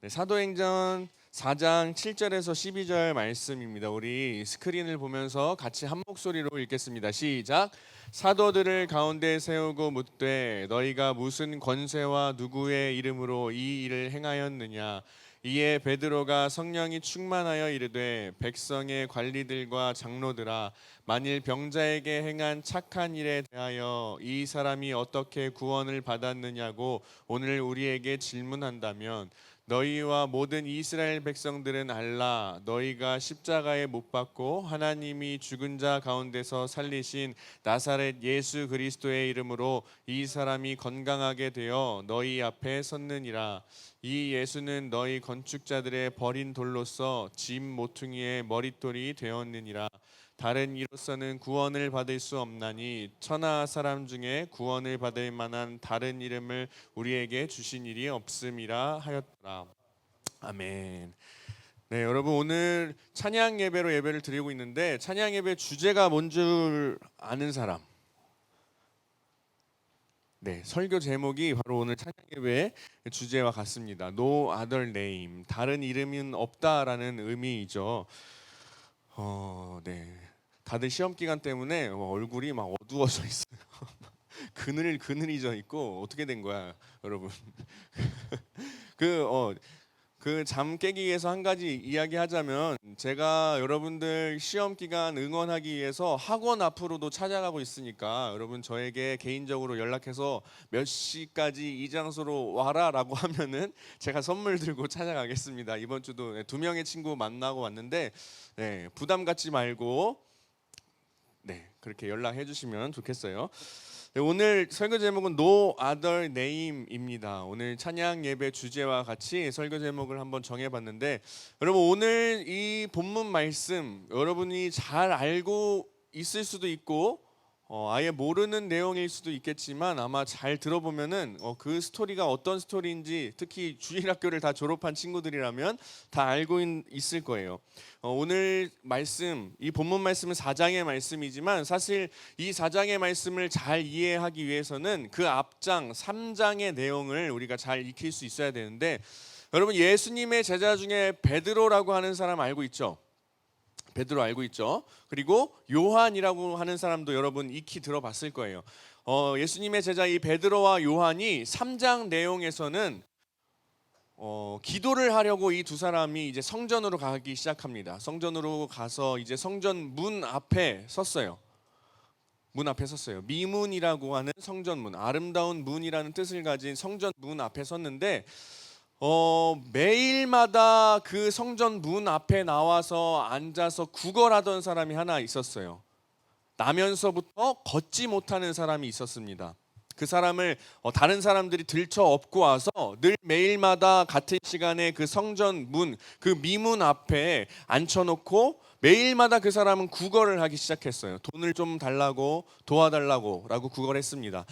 사도행전 4장 7절에서 12절 말씀입니다. 우리 스크린을 보면서 같이 한 목소리로 읽겠습니다. 시작. 사도들을 가운데 세우고 묻되 너희가 무슨 권세와 누구의 이름으로 이 일을 행하였느냐. 이에 베드로가 성령이 충만하여 이르되 백성의 관리들과 장로들아, 만일 병자에게 행한 착한 일에 대하여 이 사람이 어떻게 구원을 받았느냐고 오늘 우리에게 질문한다면 너희와 모든 이스라엘 백성들은 알라. 너희가 십자가에 못 박고 하나님이 죽은 자 가운데서 살리신 나사렛 예수 그리스도의 이름으로 이 사람이 건강하게 되어 너희 앞에 섰느니라. 이 예수는 너희 건축자들의 버린 돌로서 짐 모퉁이의 머릿돌이 되었느니라. 다른 이로서는 구원을 받을 수 없나니 천하 사람 중에 구원을 받을 만한 다른 이름을 우리에게 주신 일이 없음이라 하였더라. 아멘. 네, 여러분 오늘 찬양 예배로 예배를 드리고 있는데 찬양 예배 주제가 뭔 줄 아는 사람? 네, 설교 제목이 바로 오늘 찬양 예배의 주제와 같습니다. No other name, 다른 이름은 없다라는 의미이죠. 네. 다들 시험 기간 때문에 얼굴이 막 어두워져 있어요. 그늘이져 있고 어떻게 된 거야, 여러분? 그 잠 깨기 위해서 한 가지 이야기하자면 제가 여러분들 시험 기간 응원하기 위해서 학원 앞으로도 찾아가고 있으니까 여러분 저에게 개인적으로 연락해서 몇 시까지 이 장소로 와라라고 하면은 제가 선물 들고 찾아가겠습니다. 이번 주도 2명의 친구 만나고 왔는데 부담 갖지 말고 그렇게 연락해 주시면 좋겠어요. 오늘 설교 제목은 No Other Name입니다. 오늘 찬양 예배 주제와 같이 설교 제목을 한번 정해봤는데 여러분 오늘 이 본문 말씀 여러분이 잘 알고 있을 수도 있고 아예 모르는 내용일 수도 있겠지만 아마 잘 들어보면은 그 스토리가 어떤 스토리인지 특히 주일학교를 다 졸업한 친구들이라면 다 알고 있을 거예요. 오늘 말씀, 이 본문 말씀은 4장의 말씀이지만 사실 이 4장의 말씀을 잘 이해하기 위해서는 그 앞장 3장의 내용을 우리가 잘 익힐 수 있어야 되는데 여러분 예수님의 제자 중에 베드로라고 하는 사람 알고 있죠? 베드로 알고 있죠? 그리고 요한이라고 하는 사람도 여러분 익히 들어봤을 거예요. 예수님의 제자 이 베드로와 요한이 3장 내용에서는 기도를 하려고 이 두 사람이 이제 성전으로 가기 시작합니다. 성전으로 가서 이제 성전 문 앞에 섰어요. 문 앞에 섰어요. 미문이라고 하는 성전문, 아름다운 문이라는 뜻을 가진 성전 문 앞에 섰는데 매일마다 그 성전 문 앞에 나와서 앉아서 구걸하던 사람이 하나 있었어요. 나면서부터 걷지 못하는 사람이 있었습니다. 그 사람을 다른 사람들이 들쳐 업고 와서 늘 매일마다 같은 시간에 그 성전 문, 그 미문 앞에 앉혀놓고 매일마다 그 사람은 구걸을 하기 시작했어요. 돈을 좀 달라고, 도와달라고 라고 구걸했습니다.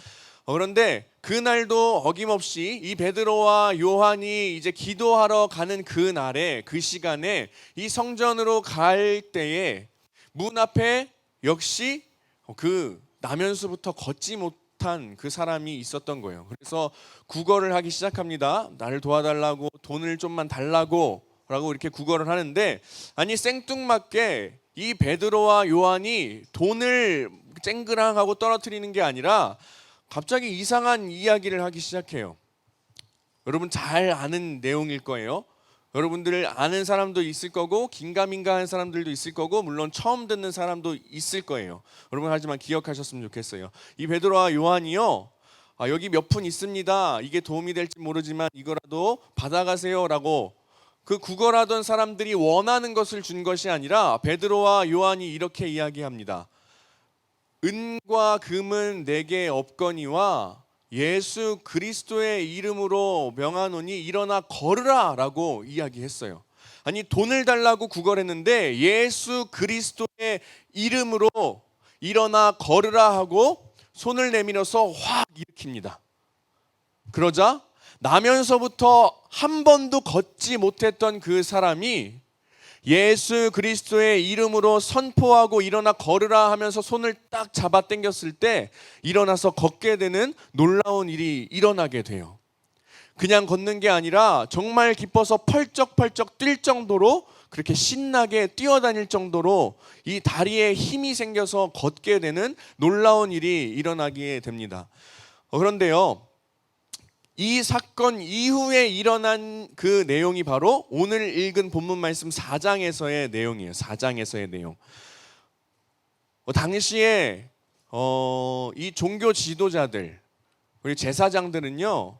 그런데 그날도 어김없이 이 베드로와 요한이 이제 기도하러 가는 그 날에 그 시간에 이 성전으로 갈 때에 문 앞에 역시 그 나면서부터 걷지 못한 그 사람이 있었던 거예요. 그래서 구걸을 하기 시작합니다. 나를 도와달라고, 돈을 좀만 달라고 라고 이렇게 구걸을 하는데 아니 생뚱맞게 이 베드로와 요한이 돈을 쨍그랑하고 떨어뜨리는 게 아니라 갑자기 이상한 이야기를 하기 시작해요. 여러분 잘 아는 내용일 거예요. 여러분들 아는 사람도 있을 거고 긴가민가한 사람들도 있을 거고 물론 처음 듣는 사람도 있을 거예요. 여러분 하지만 기억하셨으면 좋겠어요. 이 베드로와 요한이요. 여기 몇 푼 있습니다. 이게 도움이 될지 모르지만 이거라도 받아가세요 라고 그 구걸하던 사람들이 원하는 것을 준 것이 아니라 베드로와 요한이 이렇게 이야기합니다. 은과 금은 내게 없거니와 예수 그리스도의 이름으로 명하노니 일어나 걸으라 라고 이야기했어요. 아니 돈을 달라고 구걸했는데 예수 그리스도의 이름으로 일어나 걸으라 하고 손을 내밀어서 확 일으킵니다. 그러자 나면서부터 한 번도 걷지 못했던 그 사람이 예수 그리스도의 이름으로 선포하고 일어나 걸으라 하면서 손을 딱 잡아 당겼을 때 일어나서 걷게 되는 놀라운 일이 일어나게 돼요. 그냥 걷는 게 아니라 정말 기뻐서 펄쩍펄쩍 뛸 정도로 그렇게 신나게 뛰어다닐 정도로 이 다리에 힘이 생겨서 걷게 되는 놀라운 일이 일어나게 됩니다. 그런데요, 이 사건 이후에 일어난 그 내용이 바로 오늘 읽은 본문 말씀 4장에서의 내용이에요. 4장에서의 내용. 당시에 이 종교 지도자들, 우리 제사장들은요,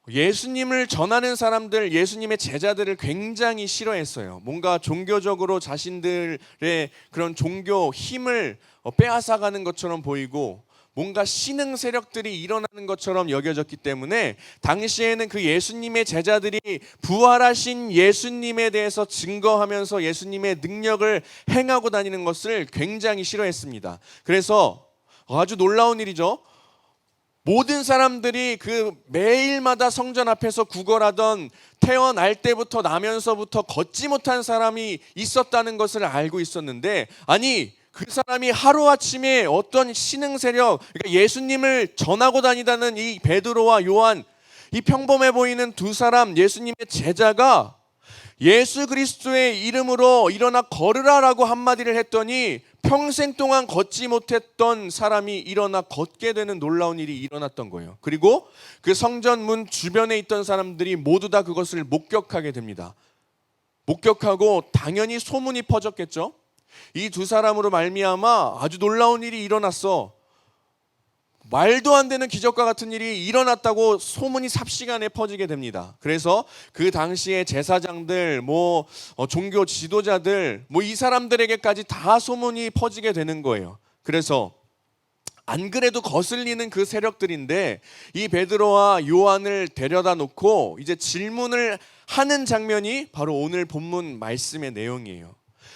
예수님을 전하는 사람들, 예수님의 제자들을 굉장히 싫어했어요. 뭔가 종교적으로 자신들의 그런 종교 힘을 빼앗아가는 것처럼 보이고 뭔가 신흥 세력들이 일어나는 것처럼 여겨졌기 때문에 당시에는 그 예수님의 제자들이 부활하신 예수님에 대해서 증거하면서 예수님의 능력을 행하고 다니는 것을 굉장히 싫어했습니다. 그래서 아주 놀라운 일이죠. 모든 사람들이 그 매일마다 성전 앞에서 구걸하던 태어날 때부터 나면서부터 걷지 못한 사람이 있었다는 것을 알고 있었는데, 아니 그 사람이 하루아침에 어떤 신흥 세력, 그러니까 예수님을 전하고 다니다는 이 베드로와 요한, 이 평범해 보이는 두 사람 예수님의 제자가 예수 그리스도의 이름으로 일어나 걸으라라고 한마디를 했더니 평생 동안 걷지 못했던 사람이 일어나 걷게 되는 놀라운 일이 일어났던 거예요. 그리고 그 성전 문 주변에 있던 사람들이 모두 다 그것을 목격하게 됩니다. 목격하고 당연히 소문이 퍼졌겠죠. 이 두 사람으로 말미암아 아주 놀라운 일이 일어났어, 말도 안 되는 기적과 같은 일이 일어났다고 소문이 삽시간에 퍼지게 됩니다. 그래서 그 당시에 제사장들, 종교 지도자들, 이 사람들에게까지 다 소문이 퍼지게 되는 거예요. 그래서 안 그래도 거슬리는 그 세력들인데 이 베드로와 요한을 데려다 놓고 이제 질문을 하는 장면이 바로 오늘 본문 말씀의 내용이에요.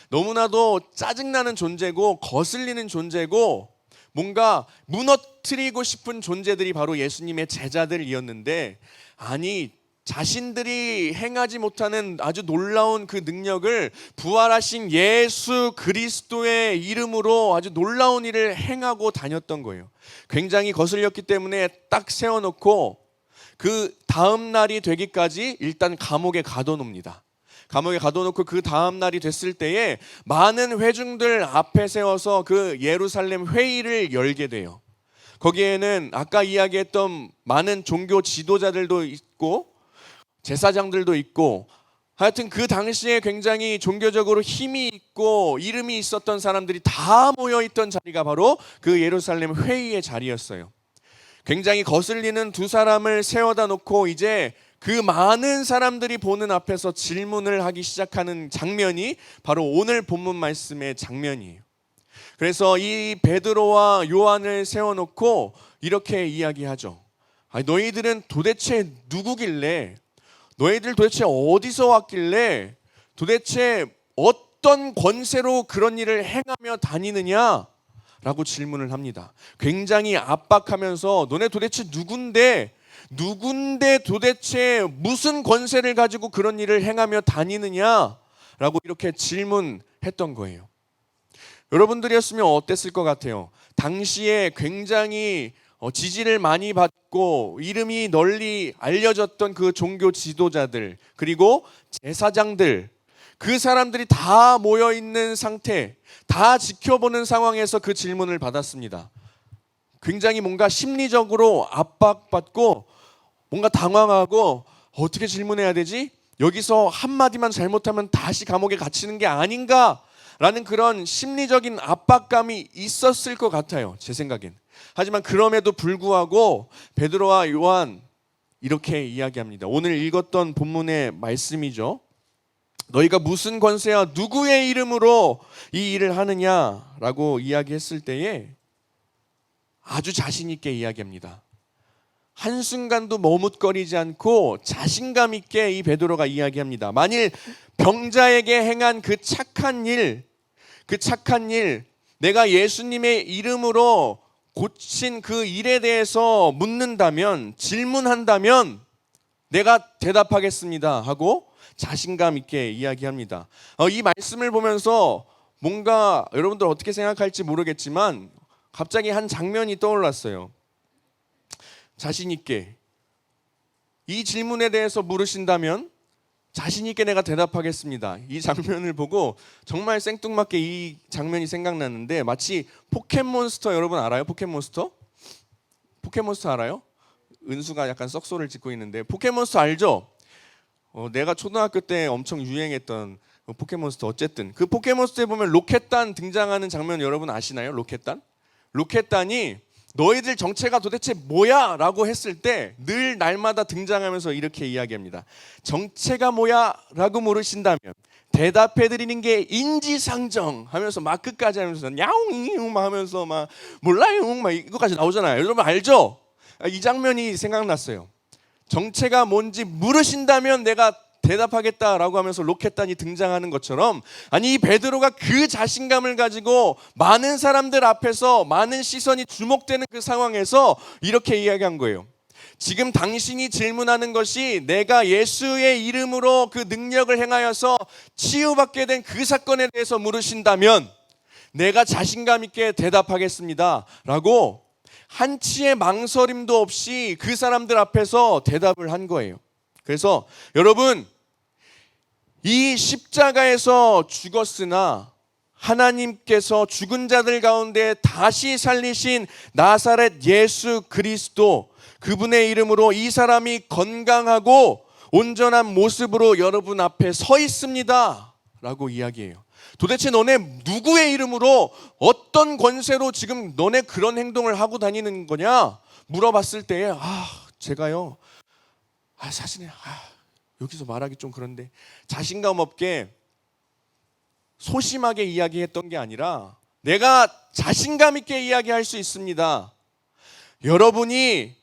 너무나도 짜증나는 존재고 거슬리는 존재고 뭔가 무너뜨리고 싶은 존재들이 바로 예수님의 제자들이었는데, 아니 자신들이 행하지 못하는 아주 놀라운 그 능력을 부활하신 예수 그리스도의 이름으로 아주 놀라운 일을 행하고 다녔던 거예요. 굉장히 거슬렸기 때문에 딱 세워놓고 그 다음 날이 되기까지 일단 감옥에 가둬놉니다. 감옥에 가둬놓고 그 다음 날이 됐을 때에 많은 회중들 앞에 세워서 그 예루살렘 회의를 열게 돼요. 거기에는 아까 이야기했던 많은 종교 지도자들도 있고 제사장들도 있고, 하여튼 그 당시에 굉장히 종교적으로 힘이 있고 이름이 있었던 사람들이 다 모여있던 자리가 바로 그 예루살렘 회의의 자리였어요. 굉장히 거슬리는 두 사람을 세워다 놓고 이제 그 많은 사람들이 보는 앞에서 질문을 하기 시작하는 장면이 바로 오늘 본문 말씀의 장면이에요. 그래서 이 베드로와 요한을 세워놓고 이렇게 이야기하죠. 너희들은 도대체 누구길래, 너희들 도대체 어디서 왔길래, 도대체 어떤 권세로 그런 일을 행하며 다니느냐? 라고 질문을 합니다. 굉장히 압박하면서 너네 도대체 누군데 도대체 무슨 권세를 가지고 그런 일을 행하며 다니느냐라고 이렇게 질문했던 거예요. 여러분들이었으면 어땠을 것 같아요? 당시에 굉장히 지지를 많이 받고 이름이 널리 알려졌던 그 종교 지도자들, 그리고 제사장들, 그 사람들이 다 모여있는 상태, 다 지켜보는 상황에서 그 질문을 받았습니다. 굉장히 뭔가 심리적으로 압박받고 뭔가 당황하고 어떻게 질문해야 되지? 여기서 한마디만 잘못하면 다시 감옥에 갇히는 게 아닌가라는 그런 심리적인 압박감이 있었을 것 같아요, 제 생각엔. 하지만 그럼에도 불구하고 베드로와 요한 이렇게 이야기합니다. 오늘 읽었던 본문의 말씀이죠. 너희가 무슨 권세와 누구의 이름으로 이 일을 하느냐라고 이야기했을 때에 아주 자신 있게 이야기합니다. 한순간도 머뭇거리지 않고 자신감 있게 이 베드로가 이야기합니다. 만일 병자에게 행한 그 착한 일, 내가 예수님의 이름으로 고친 그 일에 대해서 묻는다면, 질문한다면 내가 대답하겠습니다 하고 자신감 있게 이야기합니다. 이 말씀을 보면서 뭔가 여러분들 어떻게 생각할지 모르겠지만 갑자기 한 장면이 떠올랐어요. 자신 있게 이 질문에 대해서 물으신다면 자신 있게 내가 대답하겠습니다. 이 장면을 보고 정말 생뚱맞게 이 장면이 생각났는데, 마치 포켓몬스터, 여러분 알아요? 포켓몬스터? 포켓몬스터 알아요? 은수가 약간 썩소를 짓고 있는데, 포켓몬스터 알죠? 내가 초등학교 때 엄청 유행했던 포켓몬스터. 어쨌든 그 포켓몬스터에 보면 로켓단 등장하는 장면 여러분 아시나요? 로켓단? 로켓단이 너희들 정체가 도대체 뭐야? 라고 했을 때 늘 날마다 등장하면서 이렇게 이야기합니다. 정체가 뭐야? 라고 물으신다면 대답해드리는 게 인지상정 하면서 막 끝까지 하면서 야옹 막 하면서 막 몰라요 막 이거까지 나오잖아요. 여러분 알죠? 이 장면이 생각났어요. 정체가 뭔지 물으신다면 내가 대답하겠다라고 하면서 로켓단이 등장하는 것처럼, 아니 이 베드로가 그 자신감을 가지고 많은 사람들 앞에서 많은 시선이 주목되는 그 상황에서 이렇게 이야기한 거예요. 지금 당신이 질문하는 것이 내가 예수의 이름으로 그 능력을 행하여서 치유받게 된 그 사건에 대해서 물으신다면 내가 자신감 있게 대답하겠습니다 라고 한치의 망설임도 없이 그 사람들 앞에서 대답을 한 거예요. 그래서 여러분, 이 십자가에서 죽었으나 하나님께서 죽은 자들 가운데 다시 살리신 나사렛 예수 그리스도, 그분의 이름으로 이 사람이 건강하고 온전한 모습으로 여러분 앞에 서 있습니다 라고 이야기해요. 도대체 너네 누구의 이름으로, 어떤 권세로 지금 너네 그런 행동을 하고 다니는 거냐 물어봤을 때에 제가요 사실은 여기서 말하기 좀 그런데 자신감 없게 소심하게 이야기했던 게 아니라 내가 자신감 있게 이야기할 수 있습니다. 여러분이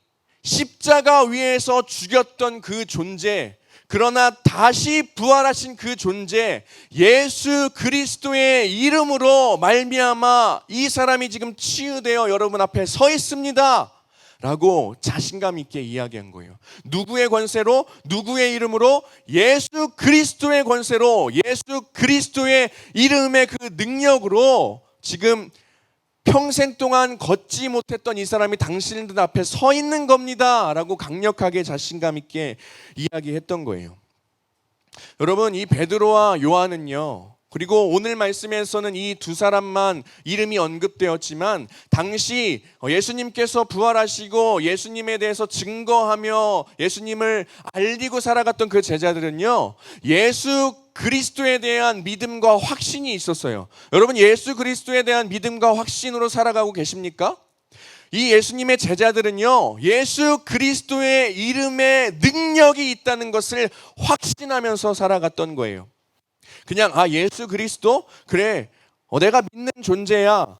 십자가 위에서 죽였던 그 존재, 그러나 다시 부활하신 그 존재 예수 그리스도의 이름으로 말미암아 이 사람이 지금 치유되어 여러분 앞에 서 있습니다 라고 자신감 있게 이야기한 거예요. 누구의 권세로? 누구의 이름으로? 예수 그리스도의 권세로, 예수 그리스도의 이름의 그 능력으로 지금 평생 동안 걷지 못했던 이 사람이 당신들 앞에 서 있는 겁니다 라고 강력하게 자신감 있게 이야기했던 거예요. 여러분, 이 베드로와 요한은요, 그리고 오늘 말씀에서는 이 두 사람만 이름이 언급되었지만 당시 예수님께서 부활하시고 예수님에 대해서 증거하며 예수님을 알리고 살아갔던 그 제자들은요, 예수 그리스도에 대한 믿음과 확신이 있었어요. 여러분, 예수 그리스도에 대한 믿음과 확신으로 살아가고 계십니까? 이 예수님의 제자들은요, 예수 그리스도의 이름에 능력이 있다는 것을 확신하면서 살아갔던 거예요. 그냥 예수 그리스도? 그래, 내가 믿는 존재야.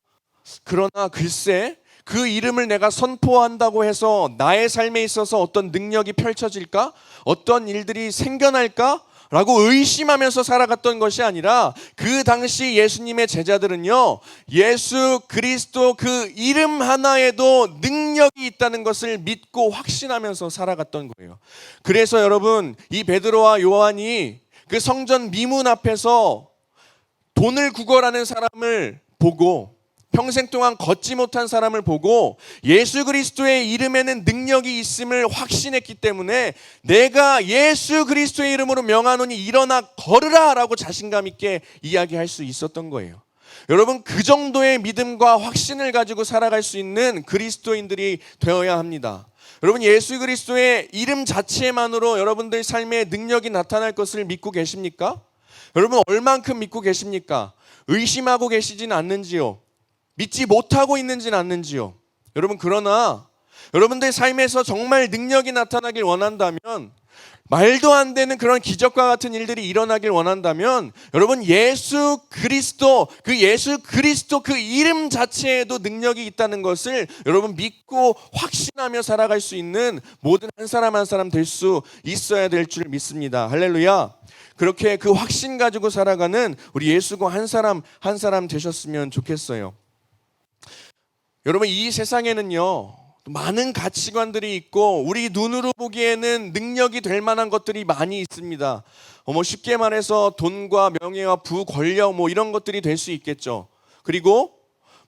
그러나 글쎄 그 이름을 내가 선포한다고 해서 나의 삶에 있어서 어떤 능력이 펼쳐질까? 어떤 일들이 생겨날까? 라고 의심하면서 살아갔던 것이 아니라 그 당시 예수님의 제자들은요, 예수 그리스도 그 이름 하나에도 능력이 있다는 것을 믿고 확신하면서 살아갔던 거예요. 그래서 여러분, 이 베드로와 요한이 그 성전 미문 앞에서 돈을 구걸하는 사람을 보고, 평생 동안 걷지 못한 사람을 보고 예수 그리스도의 이름에는 능력이 있음을 확신했기 때문에 내가 예수 그리스도의 이름으로 명하노니 일어나 걸으라 라고 자신감 있게 이야기할 수 있었던 거예요. 여러분, 그 정도의 믿음과 확신을 가지고 살아갈 수 있는 그리스도인들이 되어야 합니다. 여러분, 예수 그리스도의 이름 자체만으로 여러분들 삶에 능력이 나타날 것을 믿고 계십니까? 여러분, 얼만큼 믿고 계십니까? 의심하고 계시진 않는지요? 믿지 못하고 있는지는 않는지요? 여러분, 그러나 여러분들 삶에서 정말 능력이 나타나길 원한다면, 말도 안 되는 그런 기적과 같은 일들이 일어나길 원한다면, 여러분, 예수 그리스도 그 이름 자체에도 능력이 있다는 것을 여러분 믿고 확신하며 살아갈 수 있는 모든 한 사람 한 사람 될 수 있어야 될 줄 믿습니다. 할렐루야. 그렇게 그 확신 가지고 살아가는 우리 예수고 한 사람 한 사람 되셨으면 좋겠어요. 여러분, 이 세상에는요, 많은 가치관들이 있고 우리 눈으로 보기에는 능력이 될 만한 것들이 많이 있습니다. 쉽게 말해서 돈과 명예와 부, 권력 이런 것들이 될 수 있겠죠. 그리고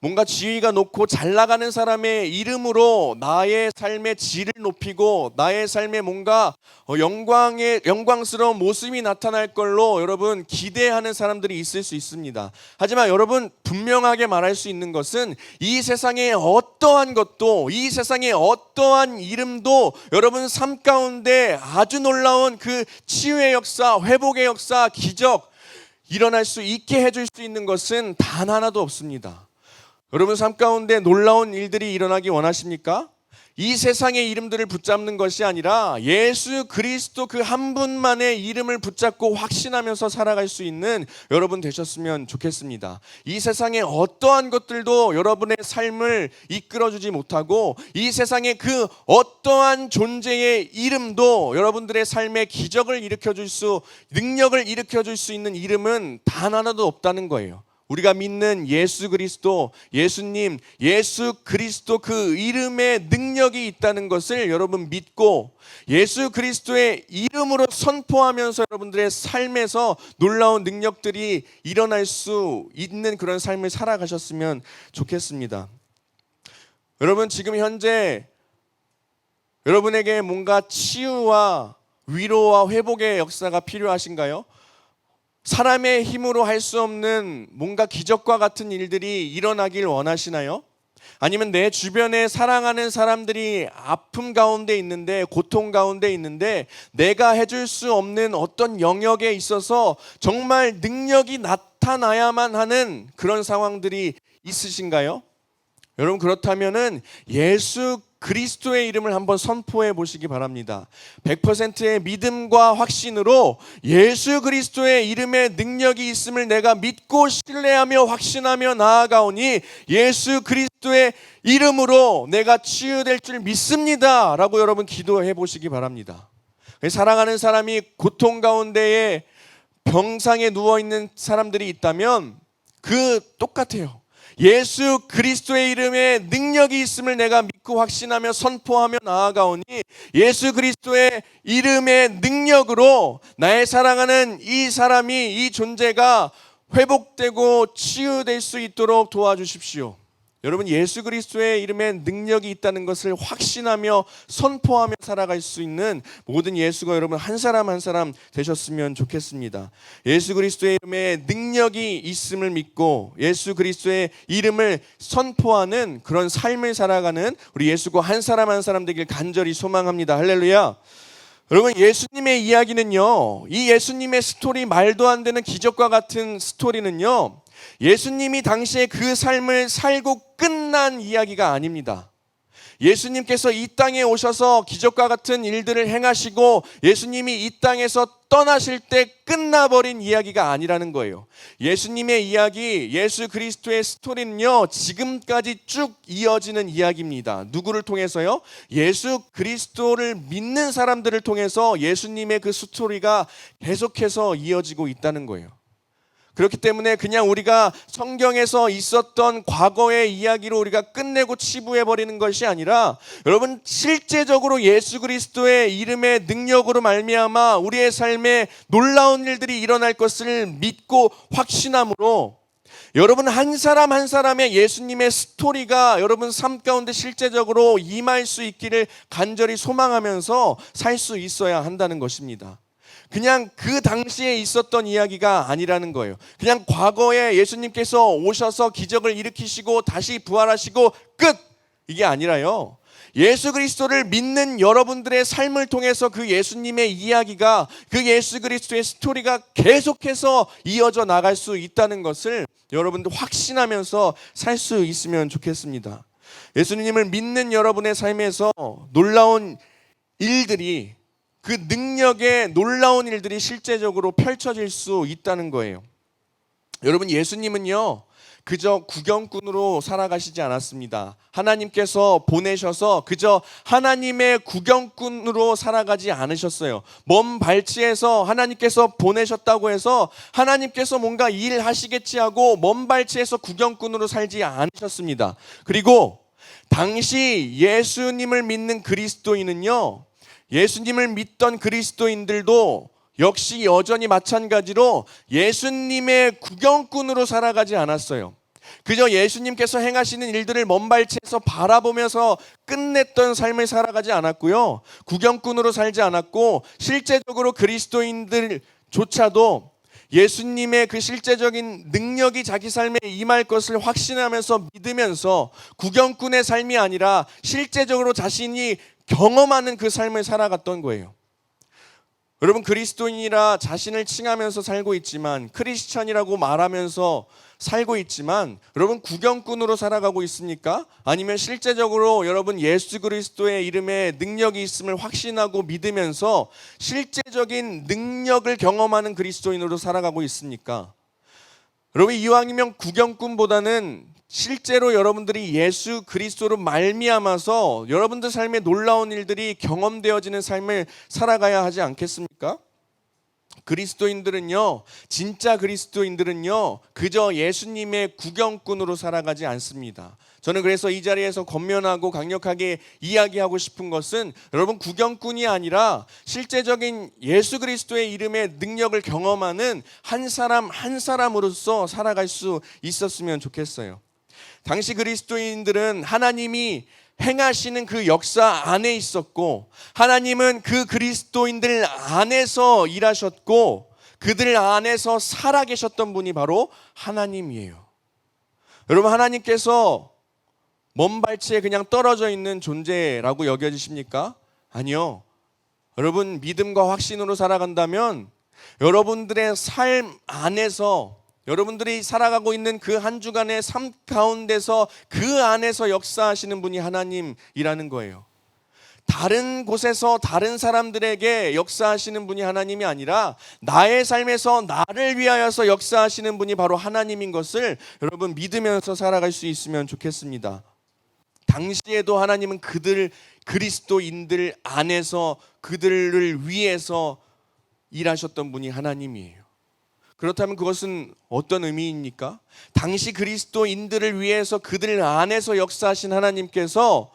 뭔가 지위가 높고 잘 나가는 사람의 이름으로 나의 삶의 질을 높이고 나의 삶에 뭔가 영광스러운 모습이 나타날 걸로 여러분 기대하는 사람들이 있을 수 있습니다. 하지만 여러분 분명하게 말할 수 있는 것은 이 세상의 어떠한 것도, 이 세상의 어떠한 이름도 여러분 삶 가운데 아주 놀라운 그 치유의 역사, 회복의 역사, 기적 일어날 수 있게 해줄 수 있는 것은 단 하나도 없습니다. 여러분 삶 가운데 놀라운 일들이 일어나기 원하십니까? 이 세상의 이름들을 붙잡는 것이 아니라 예수 그리스도 그 한 분만의 이름을 붙잡고 확신하면서 살아갈 수 있는 여러분 되셨으면 좋겠습니다. 이 세상의 어떠한 것들도 여러분의 삶을 이끌어주지 못하고 이 세상의 그 어떠한 존재의 이름도 여러분들의 삶에 기적을 일으켜줄 수, 능력을 일으켜줄 수 있는 이름은 단 하나도 없다는 거예요. 우리가 믿는 예수 그리스도, 예수님, 예수 그리스도 그 이름에 능력이 있다는 것을 여러분 믿고 예수 그리스도의 이름으로 선포하면서 여러분들의 삶에서 놀라운 능력들이 일어날 수 있는 그런 삶을 살아가셨으면 좋겠습니다. 여러분 지금 현재 여러분에게 뭔가 치유와 위로와 회복의 역사가 필요하신가요? 사람의 힘으로 할 수 없는 뭔가 기적과 같은 일들이 일어나길 원하시나요? 아니면 내 주변에 사랑하는 사람들이 아픔 가운데 있는데, 고통 가운데 있는데 내가 해줄 수 없는 어떤 영역에 있어서 정말 능력이 나타나야만 하는 그런 상황들이 있으신가요? 여러분 그렇다면은 예수 그리스도의 이름을 한번 선포해 보시기 바랍니다. 100%의 믿음과 확신으로 예수 그리스도의 이름에 능력이 있음을 내가 믿고 신뢰하며 확신하며 나아가오니 예수 그리스도의 이름으로 내가 치유될 줄 믿습니다 라고 여러분 기도해 보시기 바랍니다. 사랑하는 사람이 고통 가운데에 병상에 누워있는 사람들이 있다면 똑같아요. 예수 그리스도의 이름에 능력이 있음을 내가 믿고 확신하며 선포하며 나아가오니 예수 그리스도의 이름의 능력으로 나의 사랑하는 이 사람이, 이 존재가 회복되고 치유될 수 있도록 도와주십시오. 여러분 예수 그리스도의 이름에 능력이 있다는 것을 확신하며 선포하며 살아갈 수 있는 모든 예수가 여러분 한 사람 한 사람 되셨으면 좋겠습니다. 예수 그리스도의 이름에 능력이 있음을 믿고 예수 그리스도의 이름을 선포하는 그런 삶을 살아가는 우리 예수가 한 사람 한 사람 되길 간절히 소망합니다. 할렐루야. 여러분 예수님의 이야기는요, 이 예수님의 스토리, 말도 안 되는 기적과 같은 스토리는요, 예수님이 당시에 그 삶을 살고 끝난 이야기가 아닙니다. 예수님께서 이 땅에 오셔서 기적과 같은 일들을 행하시고 예수님이 이 땅에서 떠나실 때 끝나버린 이야기가 아니라는 거예요. 예수님의 이야기, 예수 그리스도의 스토리는요, 지금까지 쭉 이어지는 이야기입니다. 누구를 통해서요? 예수 그리스도를 믿는 사람들을 통해서 예수님의 그 스토리가 계속해서 이어지고 있다는 거예요. 그렇기 때문에 그냥 우리가 성경에서 있었던 과거의 이야기로 우리가 끝내고 치부해버리는 것이 아니라 여러분 실제적으로 예수 그리스도의 이름의 능력으로 말미암아 우리의 삶에 놀라운 일들이 일어날 것을 믿고 확신함으로 여러분 한 사람 한 사람의 예수님의 스토리가 여러분 삶 가운데 실제적으로 임할 수 있기를 간절히 소망하면서 살 수 있어야 한다는 것입니다. 그냥 그 당시에 있었던 이야기가 아니라는 거예요. 그냥 과거에 예수님께서 오셔서 기적을 일으키시고 다시 부활하시고 끝! 이게 아니라요, 예수 그리스도를 믿는 여러분들의 삶을 통해서 그 예수님의 이야기가, 그 예수 그리스도의 스토리가 계속해서 이어져 나갈 수 있다는 것을 여러분들 확신하면서 살 수 있으면 좋겠습니다. 예수님을 믿는 여러분의 삶에서 놀라운 일들이, 그 능력의 놀라운 일들이 실제적으로 펼쳐질 수 있다는 거예요. 여러분 예수님은요 그저 구경꾼으로 살아가시지 않았습니다. 하나님께서 보내셔서 그저 하나님의 구경꾼으로 살아가지 않으셨어요. 먼 발치에서 하나님께서 보내셨다고 해서 하나님께서 뭔가 일하시겠지 하고 먼 발치에서 구경꾼으로 살지 않으셨습니다. 그리고 당시 예수님을 믿는 그리스도인은요, 예수님을 믿던 그리스도인들도 역시 여전히 마찬가지로 예수님의 구경꾼으로 살아가지 않았어요. 그저 예수님께서 행하시는 일들을 먼발치에서 바라보면서 끝냈던 삶을 살아가지 않았고요. 구경꾼으로 살지 않았고 실제적으로 그리스도인들조차도 예수님의 그 실제적인 능력이 자기 삶에 임할 것을 확신하면서 믿으면서 구경꾼의 삶이 아니라 실제적으로 자신이 경험하는 그 삶을 살아갔던 거예요. 여러분, 그리스도인이라 자신을 칭하면서 살고 있지만, 크리스찬이라고 말하면서 살고 있지만, 여러분 구경꾼으로 살아가고 있습니까? 아니면 실제적으로 여러분 예수 그리스도의 이름에 능력이 있음을 확신하고 믿으면서 실제적인 능력을 경험하는 그리스도인으로 살아가고 있습니까? 여러분, 이왕이면 구경꾼보다는 실제로 여러분들이 예수 그리스도로 말미암아서 여러분들 삶에 놀라운 일들이 경험되어지는 삶을 살아가야 하지 않겠습니까? 그리스도인들은요, 진짜 그리스도인들은요, 그저 예수님의 구경꾼으로 살아가지 않습니다. 저는 그래서 이 자리에서 권면하고 강력하게 이야기하고 싶은 것은 여러분, 구경꾼이 아니라 실제적인 예수 그리스도의 이름의 능력을 경험하는 한 사람 한 사람으로서 살아갈 수 있었으면 좋겠어요. 당시 그리스도인들은 하나님이 행하시는 그 역사 안에 있었고, 하나님은 그 그리스도인들 안에서 일하셨고, 그들 안에서 살아계셨던 분이 바로 하나님이에요. 여러분, 하나님께서 먼 발치에 그냥 떨어져 있는 존재라고 여겨지십니까? 아니요. 여러분, 믿음과 확신으로 살아간다면 여러분들의 삶 안에서, 여러분들이 살아가고 있는 그 한 주간의 삶 가운데서 그 안에서 역사하시는 분이 하나님이라는 거예요. 다른 곳에서 다른 사람들에게 역사하시는 분이 하나님이 아니라 나의 삶에서 나를 위하여서 역사하시는 분이 바로 하나님인 것을 여러분 믿으면서 살아갈 수 있으면 좋겠습니다. 당시에도 하나님은 그리스도인들 안에서 그들을 위해서 일하셨던 분이 하나님이에요. 그렇다면 그것은 어떤 의미입니까? 당시 그리스도인들을 위해서 그들 안에서 역사하신 하나님께서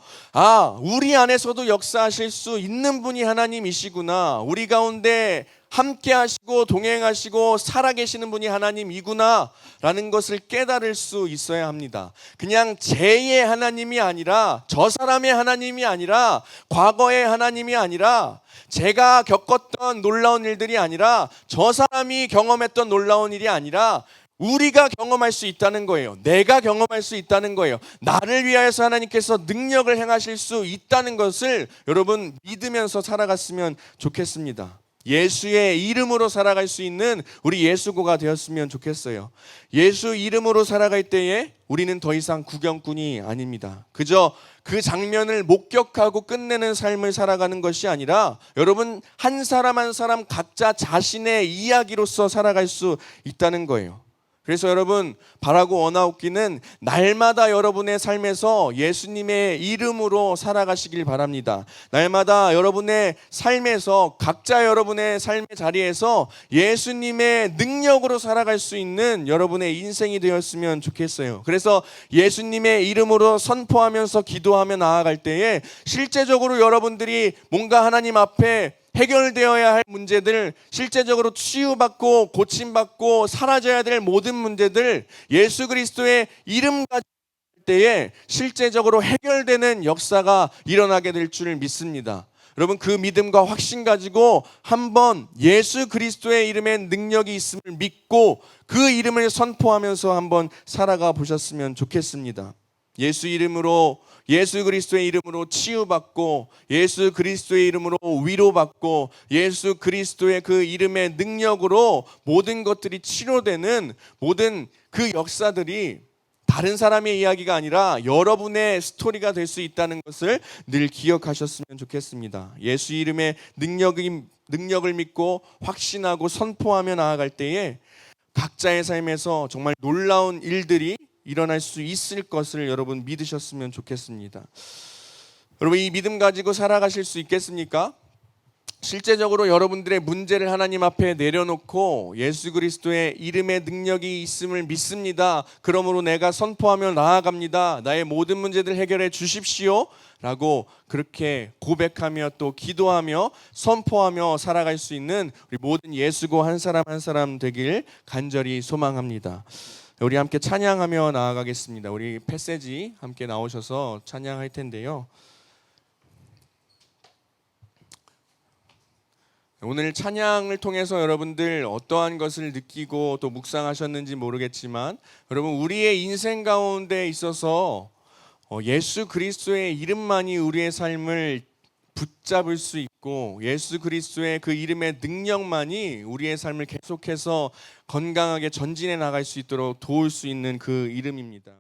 우리 안에서도 역사하실 수 있는 분이 하나님이시구나, 우리 가운데 함께 하시고 동행하시고 살아계시는 분이 하나님이구나 라는 것을 깨달을 수 있어야 합니다. 그냥 제의 하나님이 아니라, 저 사람의 하나님이 아니라, 과거의 하나님이 아니라, 제가 겪었던 놀라운 일들이 아니라, 저 사람이 경험했던 놀라운 일이 아니라 우리가 경험할 수 있다는 거예요. 내가 경험할 수 있다는 거예요. 나를 위하여서 하나님께서 능력을 행하실 수 있다는 것을 여러분 믿으면서 살아갔으면 좋겠습니다. 예수의 이름으로 살아갈 수 있는 우리 예수고가 되었으면 좋겠어요. 예수 이름으로 살아갈 때에 우리는 더 이상 구경꾼이 아닙니다. 그저 그 장면을 목격하고 끝내는 삶을 살아가는 것이 아니라 여러분 한 사람 한 사람 각자 자신의 이야기로서 살아갈 수 있다는 거예요. 그래서 여러분 바라고 원하옵기는 날마다 여러분의 삶에서 예수님의 이름으로 살아가시길 바랍니다. 날마다 여러분의 삶에서 각자 여러분의 삶의 자리에서 예수님의 능력으로 살아갈 수 있는 여러분의 인생이 되었으면 좋겠어요. 그래서 예수님의 이름으로 선포하면서 기도하며 나아갈 때에 실제적으로 여러분들이 뭔가 하나님 앞에 해결되어야 할 문제들, 실제적으로 치유받고 고침받고 사라져야 될 모든 문제들 예수 그리스도의 이름 가지고 때에 실제적으로 해결되는 역사가 일어나게 될 줄 믿습니다. 여러분 그 믿음과 확신 가지고 한번 예수 그리스도의 이름에 능력이 있음을 믿고 그 이름을 선포하면서 한번 살아가 보셨으면 좋겠습니다. 예수 그리스도의 이름으로 치유받고 예수 그리스도의 이름으로 위로받고 예수 그리스도의 그 이름의 능력으로 모든 것들이 치료되는 모든 그 역사들이 다른 사람의 이야기가 아니라 여러분의 스토리가 될 수 있다는 것을 늘 기억하셨으면 좋겠습니다. 예수 이름의 능력을 믿고 확신하고 선포하며 나아갈 때에 각자의 삶에서 정말 놀라운 일들이 일어날 수 있을 것을 여러분 믿으셨으면 좋겠습니다. 여러분 이 믿음 가지고 살아가실 수 있겠습니까? 실제적으로 여러분들의 문제를 하나님 앞에 내려놓고 예수 그리스도의 이름의 능력이 있음을 믿습니다. 그러므로 내가 선포하며 나아갑니다. 나의 모든 문제들 해결해 주십시오 라고 그렇게 고백하며 또 기도하며 선포하며 살아갈 수 있는 우리 모든 예수고 한 사람 한 사람 되길 간절히 소망합니다. 우리 함께 찬양하며 나아가겠습니다. 우리 패세지 함께 나오셔서 찬양할 텐데요. 오늘 찬양을 통해서 여러분들 어떠한 것을 느끼고 또 묵상하셨는지 모르겠지만, 여러분 우리의 인생 가운데 있어서 예수 그리스도의 이름만이 우리의 삶을 붙잡을 수 있고, 예수 그리스도의 그 이름의 능력만이 우리의 삶을 계속해서 건강하게 전진해 나갈 수 있도록 도울 수 있는 그 이름입니다.